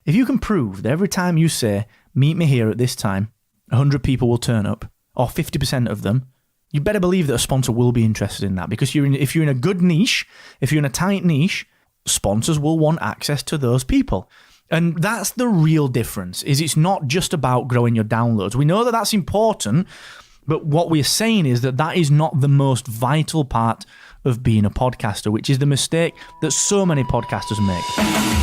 If you can prove that every time you say, meet me here at this time, 100 people will turn up, or 50% of them, you better believe that a sponsor will be interested in that. Because if you're in a good niche, if you're in a tight niche, sponsors will want access to those people. And that's the real difference, is it's not just about growing your downloads. We know that that's important, but what we're saying is that that is not the most vital part of being a podcaster, which is the mistake that so many podcasters make.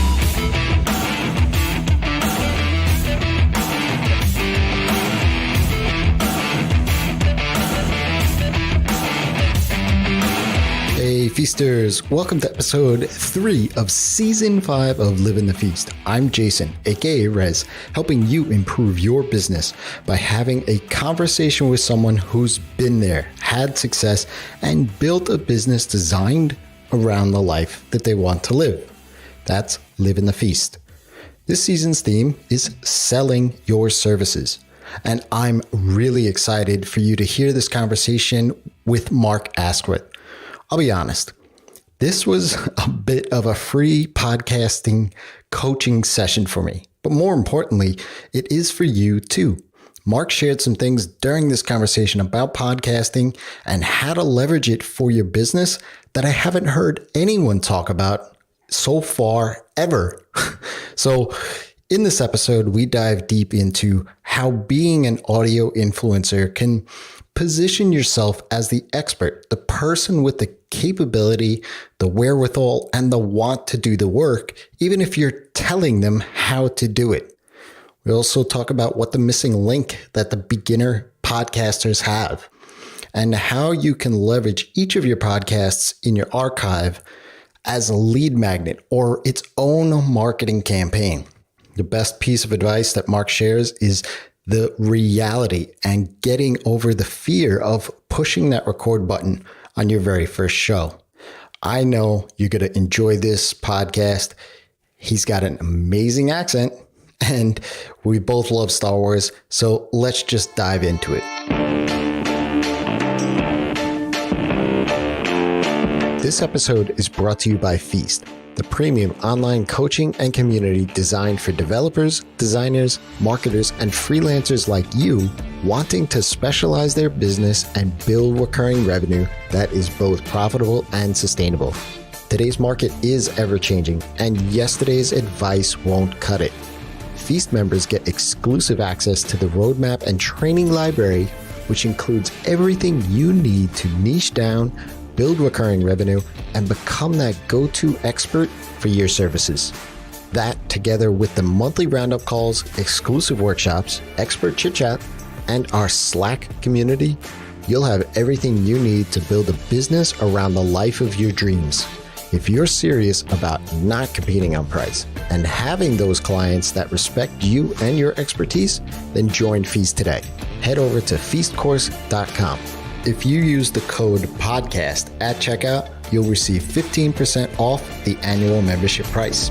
Hey Feasters, welcome to episode 3 of season 5 of Living the Feast. I'm Jason, aka Rez, helping you improve your business by having a conversation with someone who's been there, had success, and built a business designed around the life that they want to live. That's Living the Feast. This season's theme is selling your services. And I'm really excited for you to hear this conversation with Mark Asquith. I'll be honest, this was a bit of a free podcasting coaching session for me, but more importantly, it is for you too. Mark shared some things during this conversation about podcasting and how to leverage it for your business that I haven't heard anyone talk about so far ever. So in this episode, we dive deep into how being an audio influencer can position yourself as the expert, the person with the capability, the wherewithal, and the want to do the work, even if you're telling them how to do it. We also talk about what the missing link that the beginner podcasters have and how you can leverage each of your podcasts in your archive as a lead magnet or its own marketing campaign. The best piece of advice that Mark shares is the reality and getting over the fear of pushing that record button on your very first show. I know you're going to enjoy this podcast. He's got an amazing accent and we both love Star Wars. So let's just dive into it. This episode is brought to you by Feast, the premium online coaching and community designed for developers, designers, marketers, and freelancers like you wanting to specialize their business and build recurring revenue that is both profitable and sustainable. Today's market is ever-changing, and yesterday's advice won't cut it. Feast members get exclusive access to the roadmap and training library, which includes everything you need to niche down, build recurring revenue, and become that go-to expert for your services. That, together with the monthly roundup calls, exclusive workshops, expert chit-chat, and our Slack community, you'll have everything you need to build a business around the life of your dreams. If you're serious about not competing on price and having those clients that respect you and your expertise, then join Feast today. Head over to feastcourse.com. If you use the code podcast at checkout, you'll receive 15% off the annual membership price.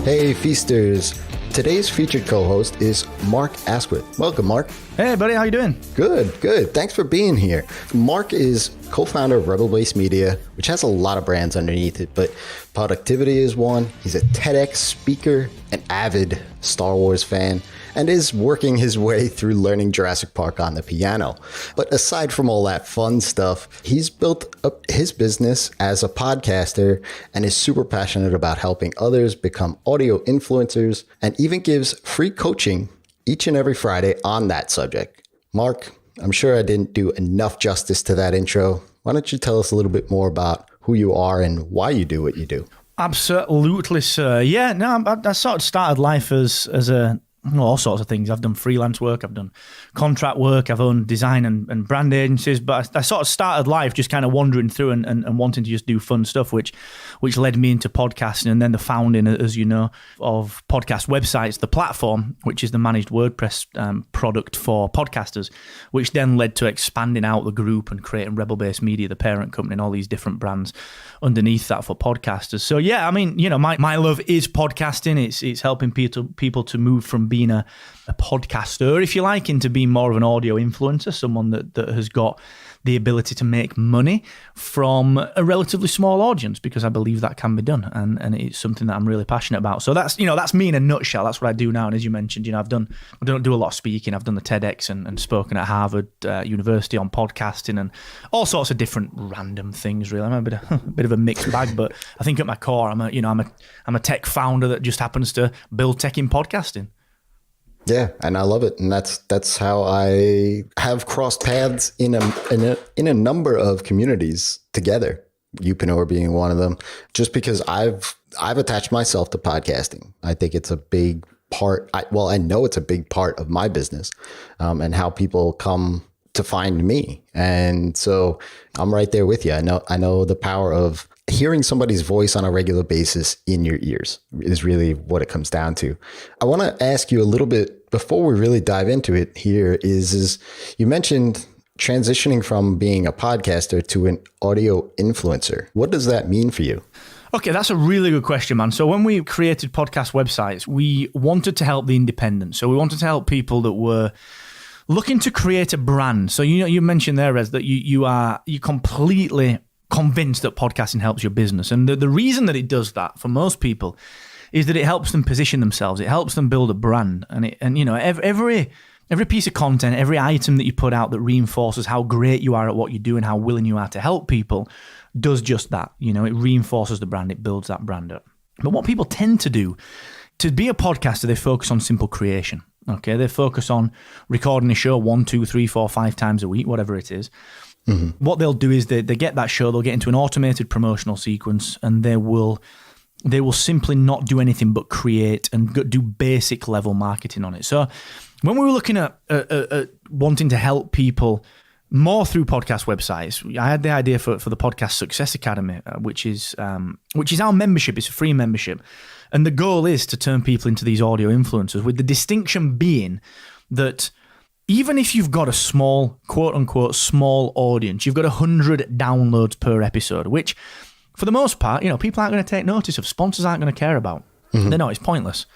Hey Feasters, today's featured co-host is Mark Asquith. Welcome, Mark. Hey buddy, how you doing? Good. Thanks for being here. Mark is co-founder of Rebel Base Media, which has a lot of brands underneath it, but Productivity is one. He's a TEDx speaker, an avid Star Wars fan, and is working his way through learning Jurassic Park on the piano. But aside from all that fun stuff, he's built up his business as a podcaster and is super passionate about helping others become audio influencers, and even gives free coaching each and every Friday on that subject. Mark, I'm sure I didn't do enough justice to that intro. Why don't you tell us a little bit more about who you are and why you do what you do? Absolutely, sir. Yeah, no, I sort of started life as a all sorts of things. I've done freelance work, I've done contract work, I've owned design and brand agencies, but I sort of started life just kind of wandering through and wanting to just do fun stuff, which led me into podcasting, and then the founding, as you know, of podcast websites, The Platform, which is the managed WordPress product for podcasters, which then led to expanding out the group and creating Rebel Base Media, the parent company, and all these different brands underneath that for podcasters. So yeah, I mean, you know, my love is podcasting. It's helping people to move from being a podcaster, if you like, into being more of an audio influencer, someone that has got the ability to make money from a relatively small audience, because I believe that can be done, and it's something that I'm really passionate about. So that's me in a nutshell. That's what I do now. And as you mentioned, I don't do a lot of speaking. I've done the TEDx and spoken at Harvard University on podcasting and all sorts of different random things. Really, I'm a bit of a mixed bag, but I think at my core, I'm a tech founder that just happens to build tech in podcasting. Yeah, and I love it, and that's how I have crossed paths in a number of communities together. Upreneur being one of them, just because I've attached myself to podcasting. I think it's a big part. I know it's a big part of my business, and how people come to find me, and so I'm right there with you. I know the power of hearing somebody's voice on a regular basis in your ears is really what it comes down to. I want to ask you a little bit before we really dive into it here is you mentioned transitioning from being a podcaster to an audio influencer. What does that mean for you? Okay, that's a really good question, man. So when we created podcast websites, we wanted to help the independent. So we wanted to help people that were looking to create a brand. So you mentioned there, Rez, that you're completely convinced that podcasting helps your business. And the reason that it does that for most people is that it helps them position themselves. It helps them build a brand. And every piece of content, every item that you put out that reinforces how great you are at what you do and how willing you are to help people does just that. It reinforces the brand. It builds that brand up. But what people tend to do, to be a podcaster, they focus on simple creation. Okay, they focus on recording a show 1, 2, 3, 4, 5 times a week, whatever it is. Mm-hmm. What they'll do is they get that show, they'll get into an automated promotional sequence, and they will simply not do anything but create and do basic level marketing on it. So when we were looking at wanting to help people more through podcast websites, I had the idea for the Podcast Success Academy, which is our membership. It's a free membership. And the goal is to turn people into these audio influencers, with the distinction being that even if you've got a small, quote unquote, small audience, you've got 100 downloads per episode, which for the most part, people aren't going to take notice of, sponsors aren't going to care about. Mm-hmm. They know it's pointless.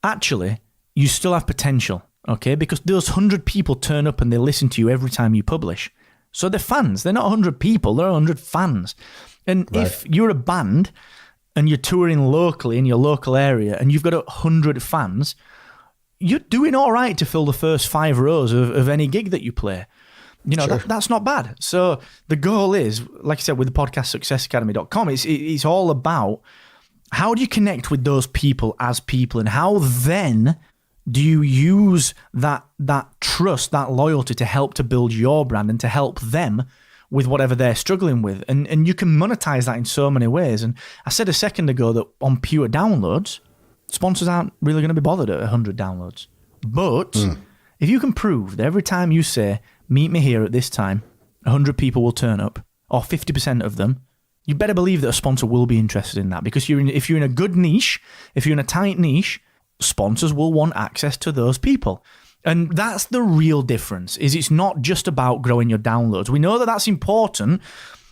Actually, you still have potential, okay? Because those 100 people turn up and they listen to you every time you publish. So they're fans. They're not 100 people, they're 100 fans. And right. If you're a band and you're touring locally in your local area and you've got 100 fans, you're doing all right to fill the first 5 rows of any gig that you play. Sure. That's not bad. So the goal is, like I said, with the podcastsuccessacademy.com, it's all about how do you connect with those people as people, and how then do you use that trust, that loyalty to help to build your brand and to help them with whatever they're struggling with. And you can monetize that in so many ways. And I said a second ago that on pure downloads, sponsors aren't really going to be bothered at 100 downloads. But if you can prove that every time you say, meet me here at this time, 100 people will turn up, or 50% of them, you better believe that a sponsor will be interested in that. Because if you're in a good niche, if you're in a tight niche, sponsors will want access to those people. And that's the real difference, is it's not just about growing your downloads. We know that that's important,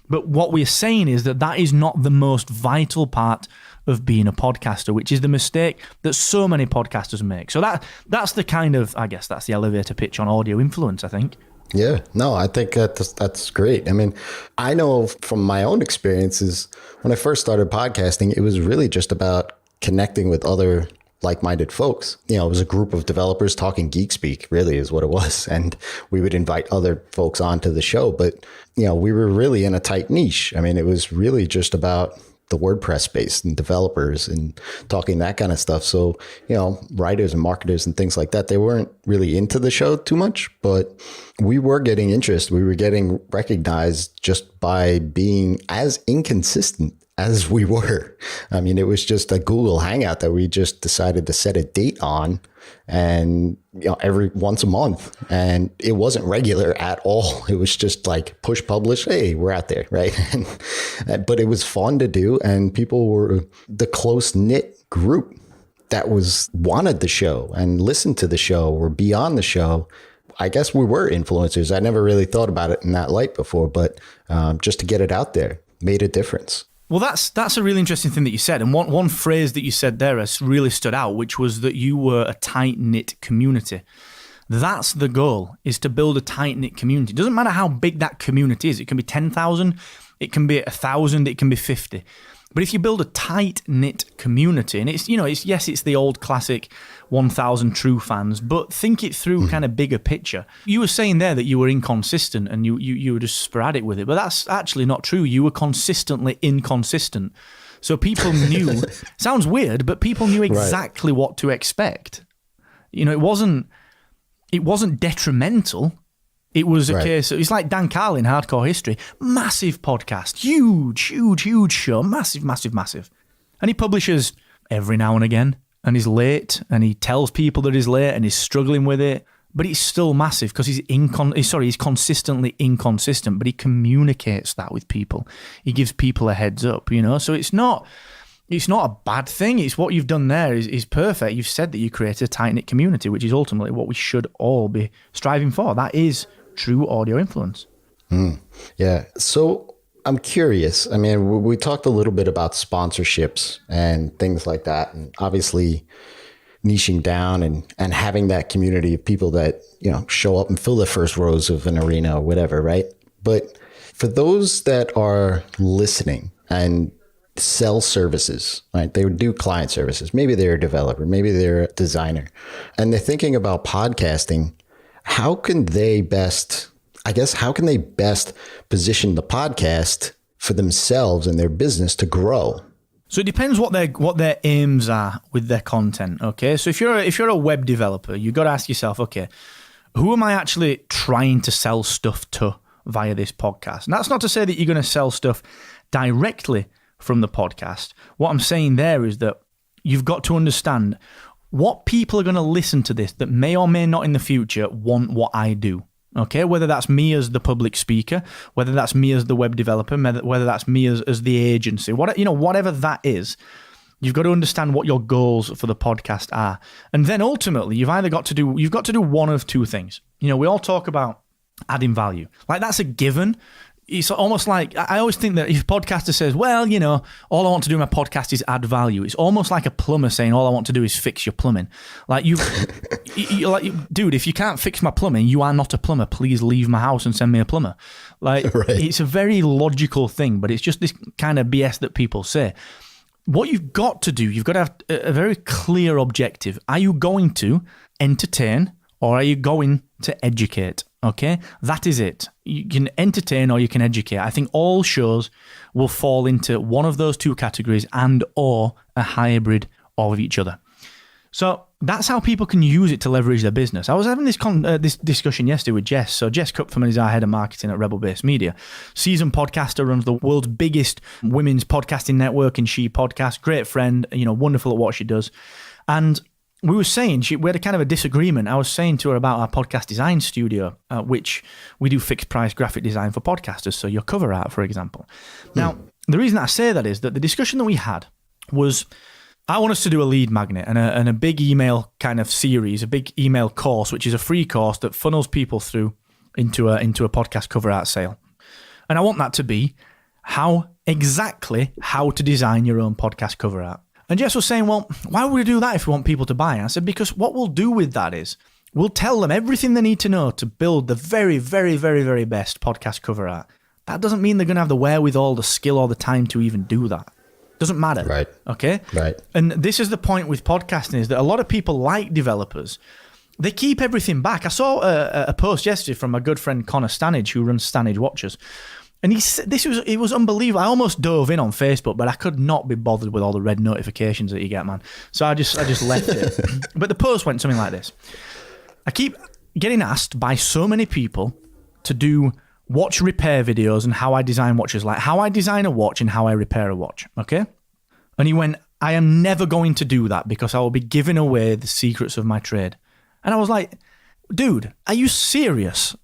but what we're saying is that is not the most vital part of being a podcaster, which is the mistake that so many podcasters make. So that's the kind of, I guess that's the elevator pitch on audio influence, I think. Yeah, no, I think that's great. I mean, I know from my own experiences, when I first started podcasting, it was really just about connecting with other like-minded folks. It was a group of developers talking geek speak, really is what it was. And we would invite other folks onto the show. But, we were really in a tight niche. I mean, it was really just about the WordPress space and developers and talking that kind of stuff. So, writers and marketers and things like that, they weren't really into the show too much, but we were getting interest. We were getting recognized just by being as inconsistent as we were. I mean, it was just a Google Hangout that we just decided to set a date on, and every once a month, and it wasn't regular at all. It was just like push publish. Hey, we're out there, right? But it was fun to do, and people were the close knit group that wanted the show and listened to the show or be on the show. I guess we were influencers. I never really thought about it in that light before, but just to get it out there made a difference. Well, that's a really interesting thing that you said. And one phrase that you said there has really stood out, which was that you were a tight-knit community. That's the goal, is to build a tight-knit community. It doesn't matter how big that community is. It can be 10,000, it can be 1,000, it can be 50. But if you build a tight-knit community, and it's the old classic 1,000 true fans, but think it through kind of bigger picture. You were saying there that you were inconsistent and you were just sporadic with it, but that's actually not true. You were consistently inconsistent. So people knew, sounds weird, but people knew exactly what to expect. It wasn't detrimental. It was a case of, it's like Dan Carlin, Hardcore History, massive podcast, huge show, massive. And he publishes every now and again, and he's late, and he tells people that he's late, and he's struggling with it, but it's still massive because he's consistently inconsistent, but he communicates that with people. He gives people a heads up, so it's not a bad thing. It's what you've done there is perfect. You've said that you created a tight-knit community, which is ultimately what we should all be striving for. That is true audio influence. Yeah. So I'm curious. I mean, we talked a little bit about sponsorships and things like that, and obviously niching down and having that community of people that, show up and fill the first rows of an arena or whatever, right? But for those that are listening and sell services, right? They would do client services. Maybe they're a developer, maybe they're a designer, and they're thinking about podcasting. How can they best position the podcast for themselves and their business to grow? So it depends what their aims are with their content. Okay, so if you're a web developer, you've got to ask yourself, okay, who am I actually trying to sell stuff to via this podcast? And that's not to say that you're going to sell stuff directly from the podcast. What I'm saying there is that you've got to understand what people are going to listen to this that may or may not in the future want what I do. Okay, whether that's me as the public speaker, whether that's me as the web developer, whether that's me as the agency, whatever that is, you've got to understand what your goals for the podcast are. And then ultimately, you've got to do one of two things. We all talk about adding value. Like, that's a given. It's almost like, I always think that if a podcaster says, well, all I want to do in my podcast is add value, it's almost like a plumber saying, all I want to do is fix your plumbing. Like, dude, if you can't fix my plumbing, you are not a plumber. Please leave my house and send me a plumber. Like, It's a very logical thing, but it's just this kind of BS that people say. What you've got to do, you've got to have a very clear objective. Are you going to entertain or are you going to educate? Okay, that is it. You can entertain or you can educate. I think all shows will fall into one of those two categories and or a hybrid of each other. So that's how people can use it to leverage their business. I was having this discussion yesterday with Jess. So Jess Kupferman is our head of marketing at Rebel Base Media. Seasoned podcaster, runs the world's biggest women's podcasting network, and She Podcast. Great friend, wonderful at what she does. And we were saying, we had a kind of a disagreement. I was saying to her about our podcast design studio, which we do fixed price graphic design for podcasters. So your cover art, for example. Now, the reason I say that is that the discussion that we had was, I want us to do a lead magnet and a big email kind of series, a big email course, which is a free course that funnels people through into a podcast cover art sale. And I want that to be how to design your own podcast cover art. And Jess was saying, well, why would we do that if we want people to buy? And I said, because what we'll do with that is we'll tell them everything they need to know to build the very, very, very, very best podcast cover art. That doesn't mean they're going to have the wherewithal, the skill, or the time to even do that. Doesn't matter. Right. Okay? Right. And this is the point with podcasting, is that a lot of people, like developers, they keep everything back. I saw a post yesterday from my good friend Connor Stanage, who runs Stanage Watches. And it was unbelievable. I almost dove in on Facebook, but I could not be bothered with all the red notifications that you get, man. So I just left it. But the post went something like this. I keep getting asked by so many people to do watch repair videos and how I design watches, like how I design a watch and how I repair a watch, okay? And he went, I am never going to do that because I will be giving away the secrets of my trade. And I was like, dude, are you serious?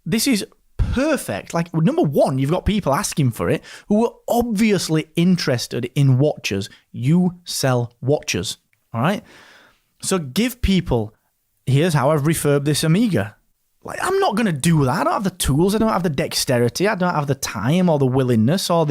This is perfect. Like, number one, you've got people asking for it who are obviously interested in watches. You sell watches, all right? So give people, here's how I've refurbed this Amiga. Like, I'm not going to do that. I don't have the tools. I don't have the dexterity. I don't have the time or the willingness I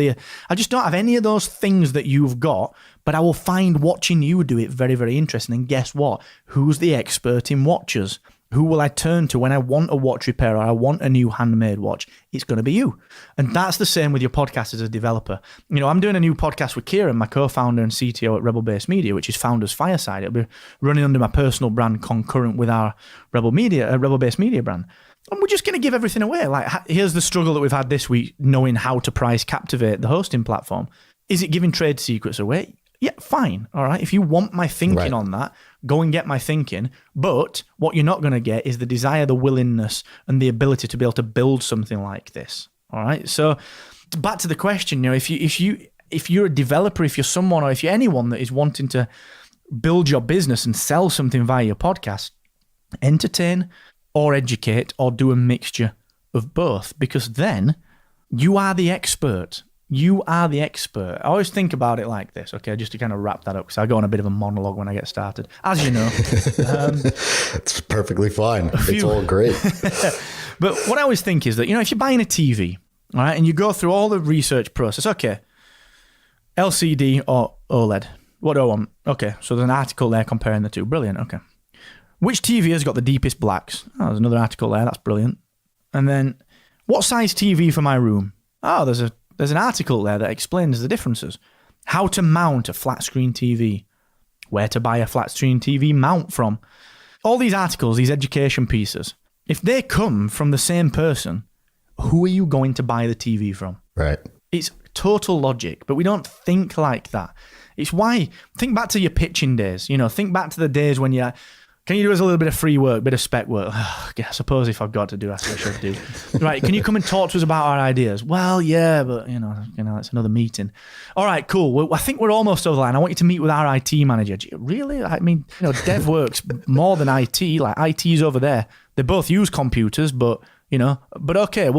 just don't have any of those things that you've got. But I will find watching you do it very, very interesting. And guess what? Who's the expert in watches? Who will I turn to when I want a watch repair or I want a new handmade watch? It's going to be you. And that's the same with your podcast as a developer. You know, I'm doing a new podcast with Kieran, my co-founder and CTO at Rebel Base Media, which is Founders Fireside. It'll be running under my personal brand concurrent with our Rebel Base Media brand. And we're just going to give everything away. Like, here's the struggle that we've had this week, knowing how to price Captivate, the hosting platform. Is it giving trade secrets away? Yeah, fine. All right. If you want my thinking on that, go and get my thinking. But what you're not going to get is the desire, the willingness, and the ability to be able to build something like this. All right. So back to the question, you know, if you're a developer, if you're someone, or if you're anyone that is wanting to build your business and sell something via your podcast, entertain or educate or do a mixture of both, because then you are the expert. You are the expert. I always think about it like this, okay, just to kind of wrap that up, because I go on a bit of a monologue when I get started, as you know. It's perfectly fine. It's all great. But what I always think is that, you know, if you're buying a TV, all right, and you go through all the research process, okay, LCD or OLED, what do I want? Okay, so there's an article there comparing the two. Brilliant, okay. Which TV has got the deepest blacks? Oh, there's another article there. That's brilliant. And then, what size TV for my room? Oh, there's an article there that explains the differences. How to mount a flat screen TV. Where to buy a flat screen TV mount from. All these articles, these education pieces, if they come from the same person, who are you going to buy the TV from? Right. It's total logic, but we don't think like that. It's why, think back to your pitching days. You know, think back to the days when can you do us a little bit of free work, bit of spec work? I suppose if I've got to do, that's what I should do. Right, can you come and talk to us about our ideas? Well, yeah, but, you know, it's another meeting. All right, cool. Well, I think we're almost over the line. I want you to meet with our IT manager. Really? I mean, you know, dev works more than IT. Like, IT's over there. They both use computers, but, you know, but okay,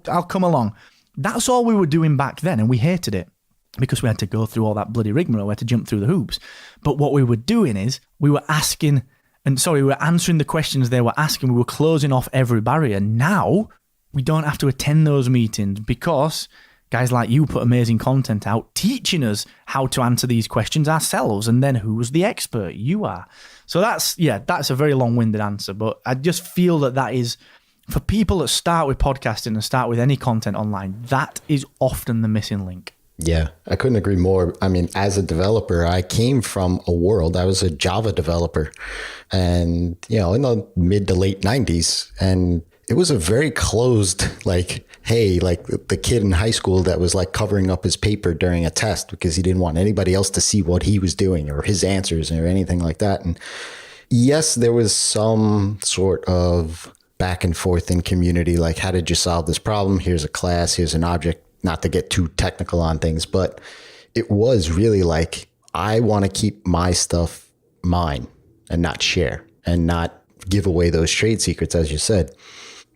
I'll come along. That's all we were doing back then, and we hated it, because we had to go through all that bloody rigmarole. We had to jump through the hoops. But what we were doing is we were answering the questions they were asking. We were closing off every barrier. Now, we don't have to attend those meetings because guys like you put amazing content out teaching us how to answer these questions ourselves. And then who's the expert? You are. So that's a very long-winded answer. But I just feel that is, for people that start with podcasting and start with any content online, that is often the missing link. Yeah, I couldn't agree more. I mean, as a developer, I came from a world, I was a Java developer, and, you know, in the mid to late 90s. And it was a very closed, like, hey, like the kid in high school that was like covering up his paper during a test because he didn't want anybody else to see what he was doing or his answers or anything like that. And yes, there was some sort of back and forth in community, like, how did you solve this problem? Here's a class, here's an object. Not to get too technical on things, but it was really like, I want to keep my stuff mine and not share and not give away those trade secrets, as you said.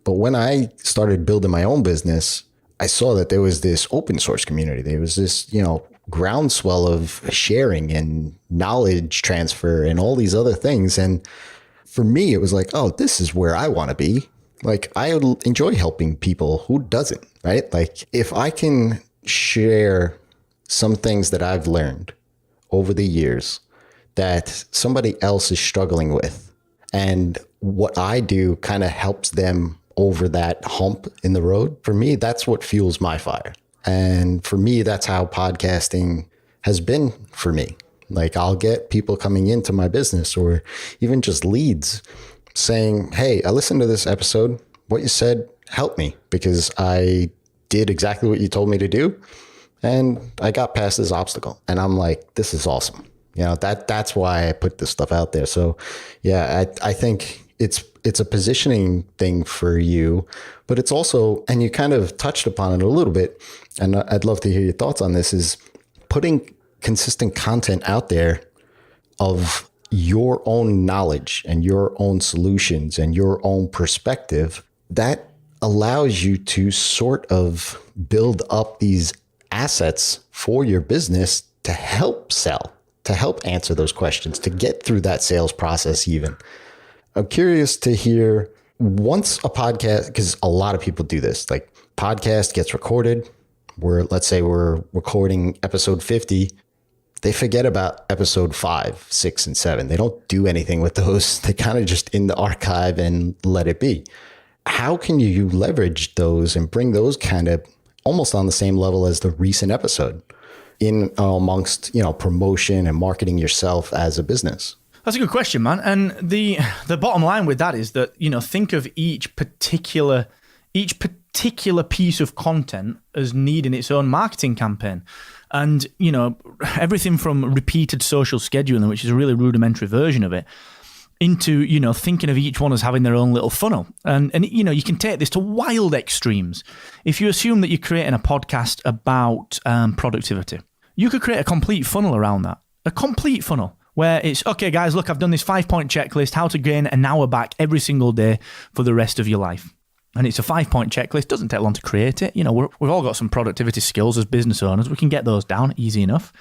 But when I started building my own business, I saw that there was this open source community. There was this, you know, groundswell of sharing and knowledge transfer and all these other things. And for me, it was like, oh, this is where I want to be. Like, I enjoy helping people. Who doesn't, right? Like, if I can share some things that I've learned over the years that somebody else is struggling with, and what I do kind of helps them over that hump in the road, for me, that's what fuels my fire. And for me, that's how podcasting has been for me. Like, I'll get people coming into my business, or even just leads, saying, hey, I listened to this episode. What you said helped me because I did exactly what you told me to do. And I got past this obstacle. And I'm like, this is awesome. You know, that's why I put this stuff out there. So yeah, I think it's a positioning thing for you, but it's also, and you kind of touched upon it a little bit, and I'd love to hear your thoughts on this, is putting consistent content out there of your own knowledge and your own solutions and your own perspective that allows you to sort of build up these assets for your business to help sell, to help answer those questions, to get through that sales process even. I'm curious to hear once a podcast, because a lot of people do this, like podcast gets recorded, let's say we're recording episode 50, they forget about episode 5, 6, and 7. They don't do anything with those. They kind of just in the archive and let it be. How can you leverage those and bring those kind of almost on the same level as the recent episode in amongst, promotion and marketing yourself as a business? That's a good question, man. And the bottom line with that is that, think of each particular piece of content as needing its own marketing campaign. And, everything from repeated social scheduling, which is a really rudimentary version of it, into, thinking of each one as having their own little funnel. And you can take this to wild extremes. If you assume that you're creating a podcast about productivity, you could create a complete funnel around that. A complete funnel where it's, okay, guys, look, I've done this 5-point checklist, how to gain an hour back every single day for the rest of your life. And it's a 5-point checklist. Doesn't take long to create it. We've all got some productivity skills as business owners. We can get those down easy enough.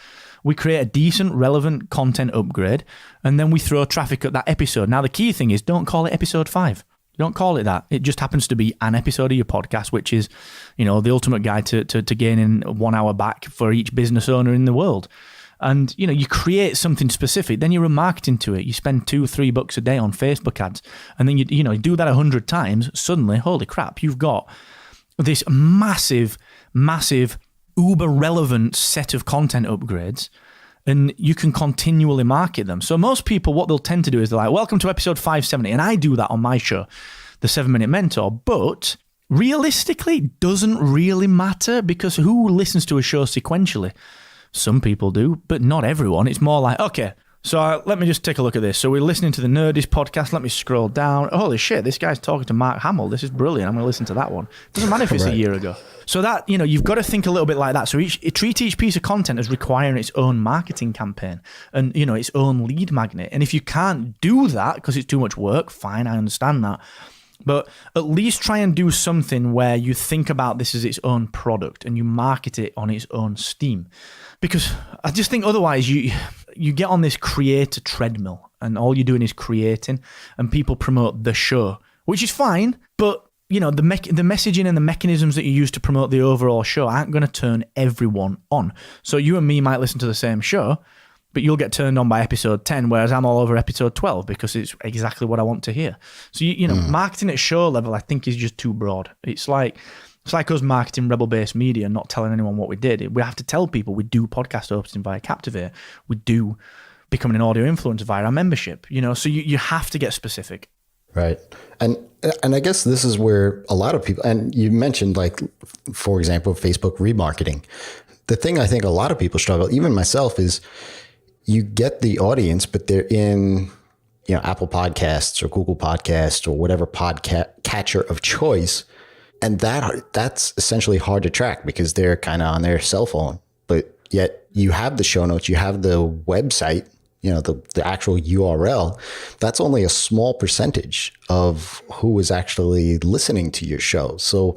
We create a decent, relevant content upgrade, and then we throw traffic at that episode. Now, the key thing is don't call it episode 5. Don't call it that. It just happens to be an episode of your podcast, which is, the ultimate guide to gaining 1 hour back for each business owner in the world. And, you create something specific, then you're remarketing to it. You spend $2-3 a day on Facebook ads, and then you do that 100 times. Suddenly, holy crap, you've got this massive uber relevant set of content upgrades, and you can continually market them. So most people, what they'll tend to do is they're like, welcome to episode 570. And I do that on my show, the 7-Minute Mentor. But realistically, it doesn't really matter, because who listens to a show sequentially? Some people do, but not everyone. It's more like, okay, so let me just take a look at this. So we're listening to the Nerdies podcast. Let me scroll down. Holy shit, this guy's talking to Mark Hamill. This is brilliant. I'm going to listen to that one. Doesn't matter if it's a year ago. So that, you've got to think a little bit like that. So treat each piece of content as requiring its own marketing campaign and, its own lead magnet. And if you can't do that because it's too much work, fine, I understand that. But at least try and do something where you think about this as its own product and you market it on its own steam. Because I just think otherwise you get on this creator treadmill and all you're doing is creating, and people promote the show, which is fine, but the messaging and the mechanisms that you use to promote the overall show aren't going to turn everyone on. So you and me might listen to the same show, but you'll get turned on by episode 10, whereas I'm all over episode 12 because it's exactly what I want to hear. So, marketing at show level, I think, is just too broad. It's like us marketing rebel-based media and not telling anyone what we did. We have to tell people we do podcast hosting via Captivate. We do becoming an audio influencer via our membership, so you have to get specific. Right. And I guess this is where a lot of people, and you mentioned, like, for example, Facebook remarketing. The thing I think a lot of people struggle, even myself, is you get the audience, but they're in, Apple Podcasts or Google Podcasts or whatever podcatcher of choice. And that's essentially hard to track because they're kind of on their cell phone. But yet you have the show notes, you have the website, the actual URL. That's only a small percentage of who is actually listening to your show. So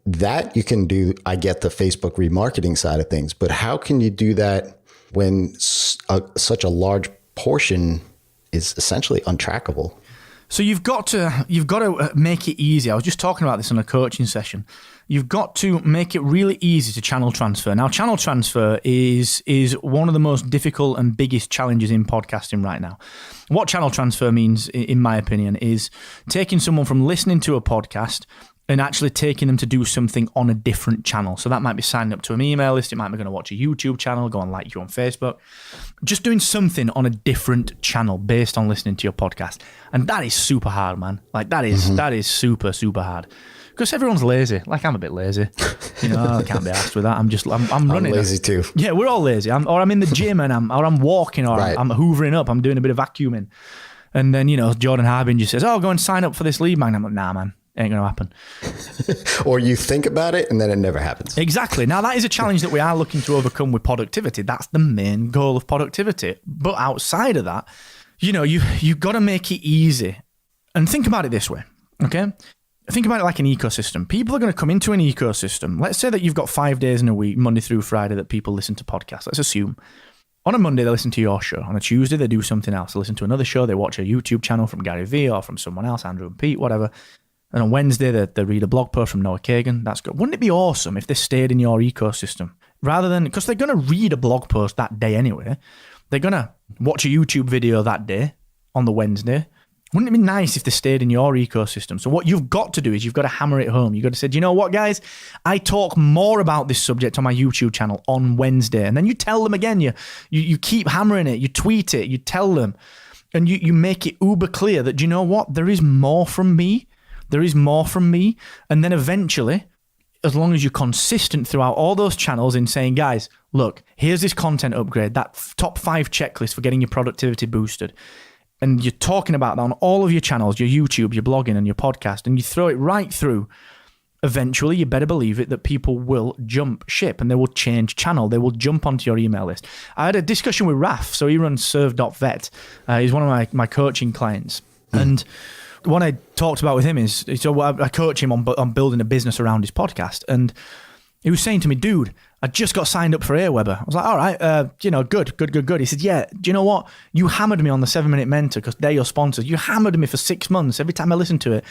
that you can do. I get the Facebook remarketing side of things, but how can you do that when such a large portion is essentially untrackable? So you've got to make it easy. I was just talking about this in a coaching session. You've got to make it really easy to channel transfer. Now, channel transfer is one of the most difficult and biggest challenges in podcasting right now. What channel transfer means, in my opinion, is taking someone from listening to a podcast and actually taking them to do something on a different channel. So that might be signing up to an email list. It might be going to watch a YouTube channel, go and like you on Facebook. Just doing something on a different channel based on listening to your podcast. And that is super hard, man. Like that is super, super hard. Because everyone's lazy. Like I'm a bit lazy. I can't be asked with that. I'm running. I'm lazy too. Yeah, we're all lazy. I'm in the gym and I'm walking or right. I'm hoovering up. I'm doing a bit of vacuuming. And then, Jordan Harbin just says, oh, go and sign up for this lead magnet. I'm like, nah, man. Ain't going to happen. Or you think about it and then it never happens. Exactly. Now, that is a challenge that we are looking to overcome with productivity. That's the main goal of productivity. But outside of that, you've got to make it easy. And think about it this way, okay? Think about it like an ecosystem. People are going to come into an ecosystem. Let's say that you've got 5 days in a week, Monday through Friday, that people listen to podcasts. Let's assume. On a Monday, they listen to your show. On a Tuesday, they do something else. They listen to another show. They watch a YouTube channel from Gary Vee or from someone else, Andrew and Pete, whatever. And on Wednesday, they read a blog post from Noah Kagan. That's good. Wouldn't it be awesome if they stayed in your ecosystem? Rather than, because they're going to read a blog post that day anyway. They're going to watch a YouTube video that day on the Wednesday. Wouldn't it be nice if they stayed in your ecosystem? So what you've got to do is you've got to hammer it home. You've got to say, do you know what, guys? I talk more about this subject on my YouTube channel on Wednesday. And then you tell them again. You keep hammering it. You tweet it. You tell them. And you make it uber clear that, do you know what? There is more from me. There is more from me. And then eventually, as long as you're consistent throughout all those channels in saying, guys, look, here's this content upgrade, that top 5 checklist for getting your productivity boosted. And you're talking about that on all of your channels, your YouTube, your blogging, and your podcast, and you throw it right through, eventually, you better believe it, that people will jump ship and they will change channel. They will jump onto your email list. I had a discussion with Raf, so he runs serve.vet. He's one of my coaching clients. And what I talked about with him is, so I coach him on building a business around his podcast. And he was saying to me, dude, I just got signed up for Aweber. I was like, all right, good. He said, yeah, do you know what? You hammered me on the 7-Minute Mentor because they're your sponsors. You hammered me for 6 months every time I listened to it.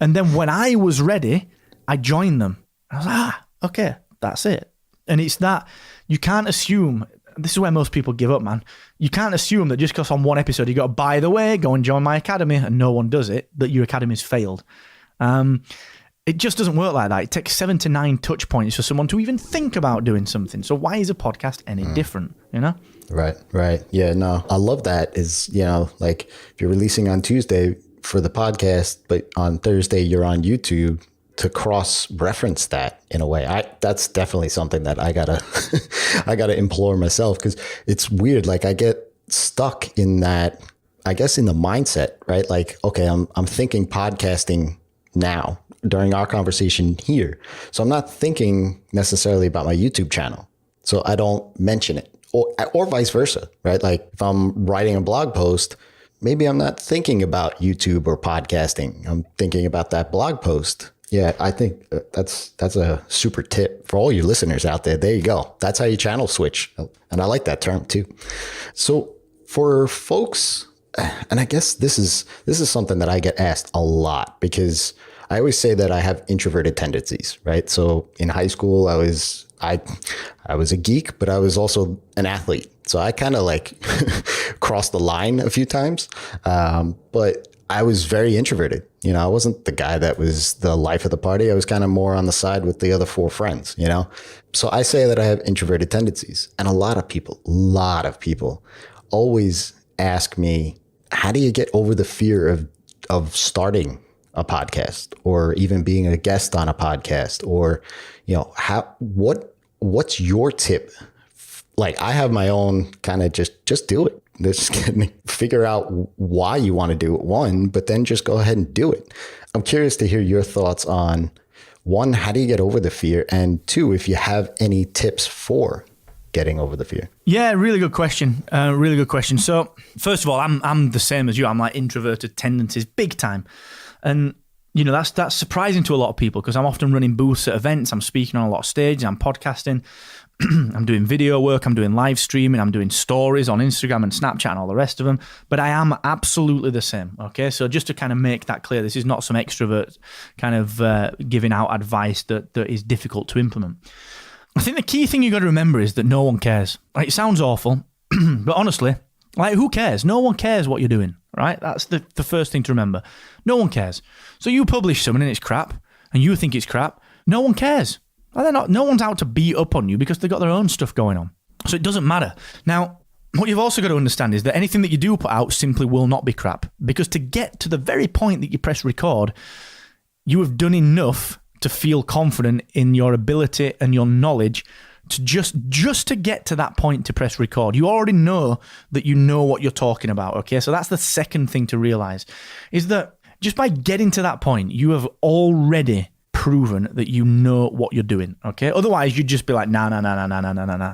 And then when I was ready, I joined them. I was like, okay, that's it. And it's that you can't assume, this is where most people give up, man. You can't assume that just because on one episode you got, by the way, go and join my academy, and no one does it, that your academy's failed. It just doesn't work like that. It takes 7 to 9 touch points for someone to even think about doing something. So why is a podcast any different, you know? Right. Yeah, no, I love that is, like if you're releasing on Tuesday for the podcast, but on Thursday you're on YouTube, to cross-reference that in a way. That's definitely something that I gotta implore myself, because it's weird. Like I get stuck in that, I guess, in the mindset, right? Like, okay, I'm thinking podcasting now during our conversation here. So I'm not thinking necessarily about my YouTube channel. So I don't mention it, or vice versa, right? Like if I'm writing a blog post, maybe I'm not thinking about YouTube or podcasting. I'm thinking about that blog post. Yeah, I think that's a super tip for all your listeners out there. There you go. That's how you channel switch. And I like that term too. So for folks, and I guess this is something that I get asked a lot, because I always say that I have introverted tendencies, right? So in high school, I was a geek, but I was also an athlete. So I kind of like crossed the line a few times. But I was very introverted. I wasn't the guy that was the life of the party. I was kind of more on the side with the other 4 friends, So I say that I have introverted tendencies. And a lot of people always ask me, how do you get over the fear of starting a podcast, or even being a guest on a podcast, or, what's your tip? Like I have my own kind of just do it. Just figure out why you want to do it, one, but then just go ahead and do it. I'm curious to hear your thoughts on, 1, how do you get over the fear? And 2, if you have any tips for getting over the fear. Yeah, really good question. So first of all, I'm the same as you. I'm like introverted tendencies, big time. And that's surprising to a lot of people, because I'm often running booths at events. I'm speaking on a lot of stages. I'm podcasting. I'm doing video work, I'm doing live streaming, I'm doing stories on Instagram and Snapchat and all the rest of them, but I am absolutely the same, okay? So just to kind of make that clear, this is not some extrovert kind of giving out advice that is difficult to implement. I think the key thing you got to remember is that no one cares. Like, it sounds awful, but honestly, like, who cares? No one cares what you're doing, right? That's the first thing to remember. No one cares. So you publish something and it's crap, and you think it's crap, no one cares. Well, no one's out to beat up on you because they've got their own stuff going on. So it doesn't matter. Now, what you've also got to understand is that anything that you do put out simply will not be crap, because to get to the very point that you press record, you have done enough to feel confident in your ability and your knowledge to just to get to that point to press record. You already know that you know what you're talking about, okay? So that's the second thing to realize, is that just by getting to that point, you have already proven that you know what you're doing, okay? Otherwise, you'd just be like, nah,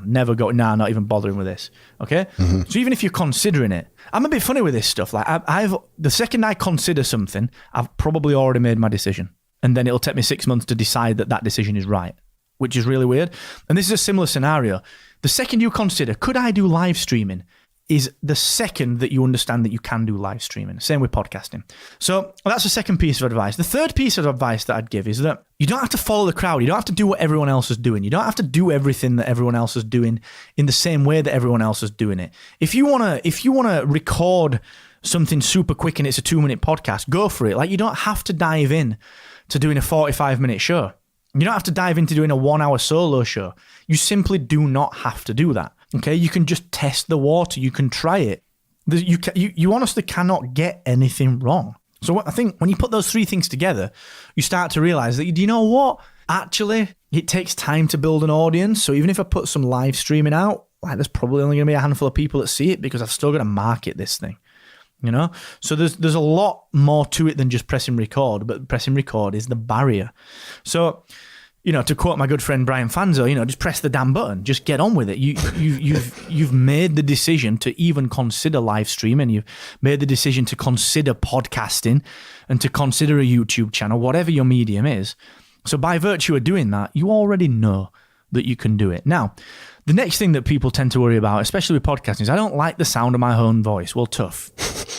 never go, not even bothering with this, okay? Mm-hmm. So even if you're considering it, I'm a bit funny with this stuff. Like, the second I consider something, I've probably already made my decision, and then it'll take me 6 months to decide that decision is right. which is really weird. And this is a similar scenario. The second you consider, could I do live streaming, is the second that you understand that you can do live streaming. Same with podcasting. So that's the second piece of advice. The third piece of advice that I'd give is that you don't have to follow the crowd. You don't have to do what everyone else is doing. You don't have to do everything that everyone else is doing in the same way that everyone else is doing it. If you wanna record something super quick and it's a 2-minute podcast, go for it. Like, you don't have to dive in to doing a 45-minute show. You don't have to dive into doing a 1-hour solo show. You simply do not have to do that. Okay, you can just test the water. You can try it. You honestly cannot get anything wrong. So I think when you put those 3 things together, you start to realize that, do you know what? Actually, it takes time to build an audience. So even if I put some live streaming out, like, there's probably only going to be a handful of people that see it because I've still got to market this thing. You know, so there's a lot more to it than just pressing record, but pressing record is the barrier. So, you know, to quote my good friend Brian Fanzo, you know, just press the damn button, just get on with it. You've made the decision to even consider live streaming. You've made the decision to consider podcasting and to consider a YouTube channel, whatever your medium is. So by virtue of doing that, you already know that you can do it. Now, the next thing that people tend to worry about, especially with podcasting, is I don't like the sound of my own voice. Well, tough.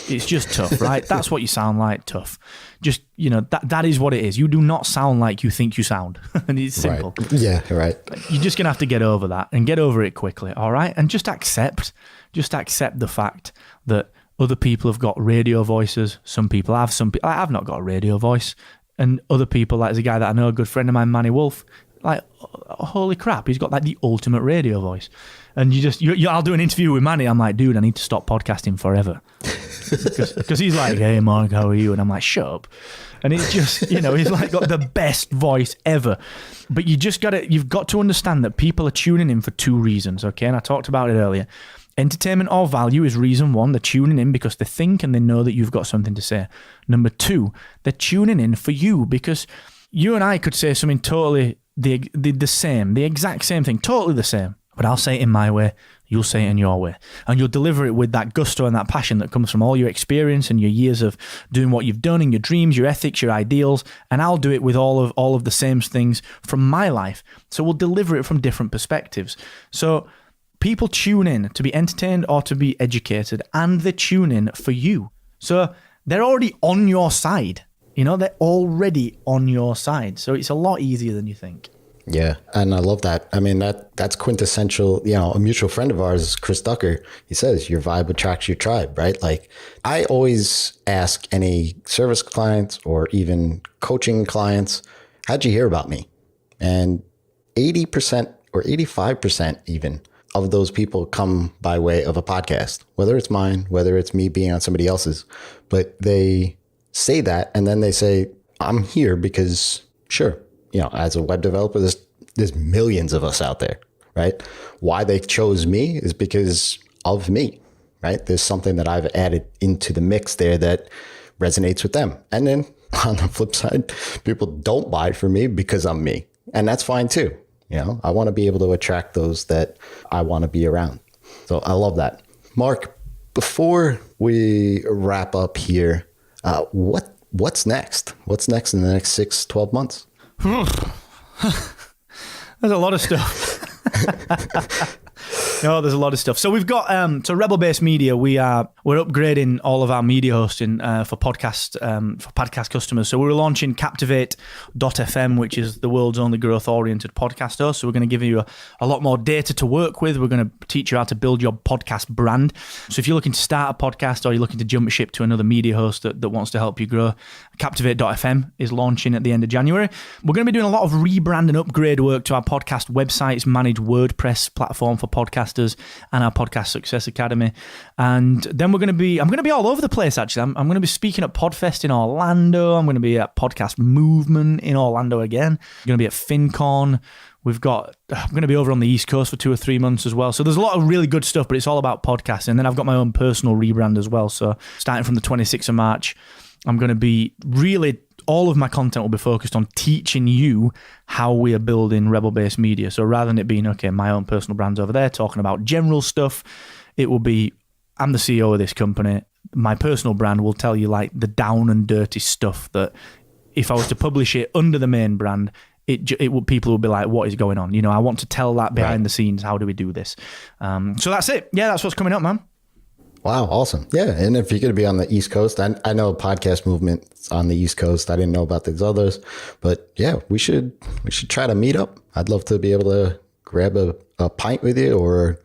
It's just tough, right? That's what you sound like, tough. Just, you know, that is what it is. You do not sound like you think you sound. And it's simple. Right. Yeah, right. You're just going to have to get over that and get over it quickly, all right? And just accept the fact that other people have got radio voices. Some people have, I've not got a radio voice. And other people, like there's a guy that I know, a good friend of mine, Manny Wolf, like, holy crap, he's got like the ultimate radio voice. And I'll do an interview with Manny. I'm like, dude, I need to stop podcasting forever. Because he's like, hey, Mark, how are you? And I'm like, shut up. And it's just, you know, he's like got the best voice ever. But you've got to understand that people are tuning in for 2 reasons, okay? And I talked about it earlier. Entertainment or value is reason 1. They're tuning in because they think and they know that you've got something to say. Number 2, they're tuning in for you because you and I could say something totally the same, the exact same thing, totally the same. But I'll say it in my way, you'll say it in your way. And you'll deliver it with that gusto and that passion that comes from all your experience and your years of doing what you've done and your dreams, your ethics, your ideals. And I'll do it with all of the same things from my life. So we'll deliver it from different perspectives. So people tune in to be entertained or to be educated, and they tune in for you. So they're already on your side. You know, they're already on your side. So it's a lot easier than you think. Yeah, and I love that. I mean, that's quintessential. You know, a mutual friend of ours, Chris Ducker, he says, your vibe attracts your tribe, right? Like, I always ask any service clients or even coaching clients, how'd you hear about me? And 80% or 85% even of those people come by way of a podcast, whether it's mine, whether it's me being on somebody else's. But they say that, and then they say, I'm here because, sure, you know, as a web developer, there's millions of us out there, right? Why they chose me is because of me, right? There's something that I've added into the mix there that resonates with them. And then on the flip side, people don't buy from me because I'm me. And that's fine too. You know, I want to be able to attract those that I want to be around. So I love that. Mark, before we wrap up here, what's next? What's next in the next 6-12 months? There's a lot of stuff. No, there's a lot of stuff. So we've got so Rebel Base Media. We're upgrading all of our media hosting for podcast customers. So we're launching Captivate.fm, which is the world's only growth-oriented podcast host. So we're going to give you a lot more data to work with. We're going to teach you how to build your podcast brand. So if you're looking to start a podcast or you're looking to jump ship to another media host that wants to help you grow, Captivate.fm is launching at the end of January. We're going to be doing a lot of rebrand and upgrade work to our podcast websites, managed WordPress platform for podcasters, and our Podcast Success Academy. And then I'm going to be all over the place, actually. I'm going to be speaking at Podfest in Orlando. I'm going to be at Podcast Movement in Orlando again. I'm going to be at FinCon. I'm going to be over on the East Coast for 2 or 3 months as well. So there's a lot of really good stuff, but it's all about podcasting. And then I've got my own personal rebrand as well. So starting from the 26th of March, I'm going to be really, all of my content will be focused on teaching you how we are building Rebel Base Media. So rather than it being, okay, my own personal brand's over there talking about general stuff, it will be, I'm the CEO of this company. My personal brand will tell you like the down and dirty stuff that if I was to publish it under the main brand, people will be like, what is going on? I want to tell that behind the scenes. How do we do this? So that's it. Yeah, that's what's coming up, man. Wow, awesome. Yeah, and if you're going to be on the East Coast, I know podcast movement on the East Coast. I didn't know about these others, but yeah, we should try to meet up. I'd love to be able to grab a pint with you or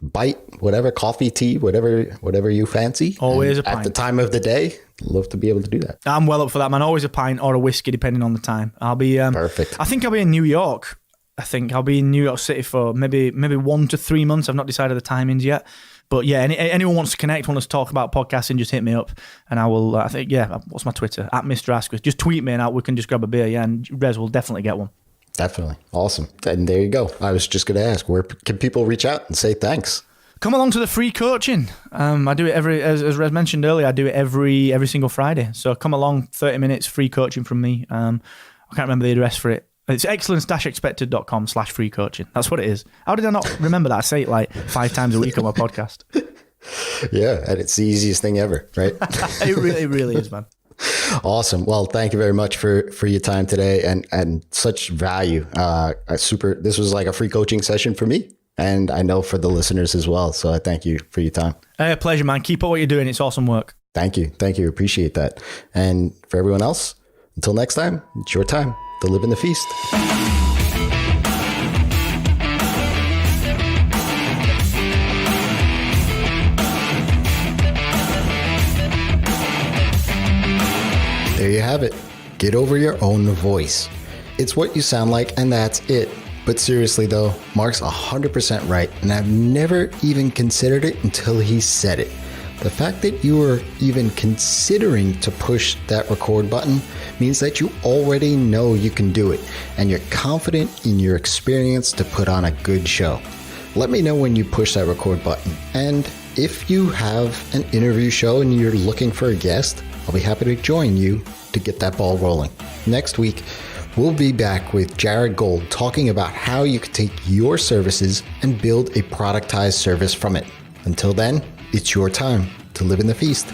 bite, whatever, coffee, tea, whatever you fancy. Always a pint. At the time of the day, love to be able to do that. I'm well up for that, man. Always a pint or a whiskey, depending on the time. I'll be perfect. I think I'll be in New York. I think I'll be in New York City for maybe 1 to 3 months. I've not decided the timings yet. But yeah, anyone wants to connect, want us to talk about podcasting, just hit me up and I will, what's my Twitter? At Mr. Asquith. Just tweet me and we can just grab a beer, yeah, and Rez will definitely get one. Definitely. Awesome. And there you go. I was just going to ask, where can people reach out and say thanks? Come along to the free coaching. I do it as Rez mentioned earlier, I do it every single Friday. So come along, 30 minutes, free coaching from me. I can't remember the address for it. It's excellence-expected.com/free coaching. That's what it is. How did I not remember that? I say it like 5 times a week on my podcast. Yeah, and it's the easiest thing ever, right? It really is, man. Awesome. Well, thank you very much for your time today and such value. This was like a free coaching session for me, and I know for the listeners as well. So I thank you for your time. Hey, pleasure, man. Keep up what you're doing. It's awesome work. Thank you. Appreciate that. And for everyone else, until next time, it's your time to live in the feast. There you have it. Get over your own voice. It's what you sound like, and that's it. But seriously though, Mark's 100% right, and I've never even considered it until he said it. The fact that you are even considering to push that record button means that you already know you can do it, and you're confident in your experience to put on a good show. Let me know when you push that record button. And if you have an interview show and you're looking for a guest, I'll be happy to join you to get that ball rolling. Next week, we'll be back with Jared Gold talking about how you can take your services and build a productized service from it. Until then, it's your time to live in the feast.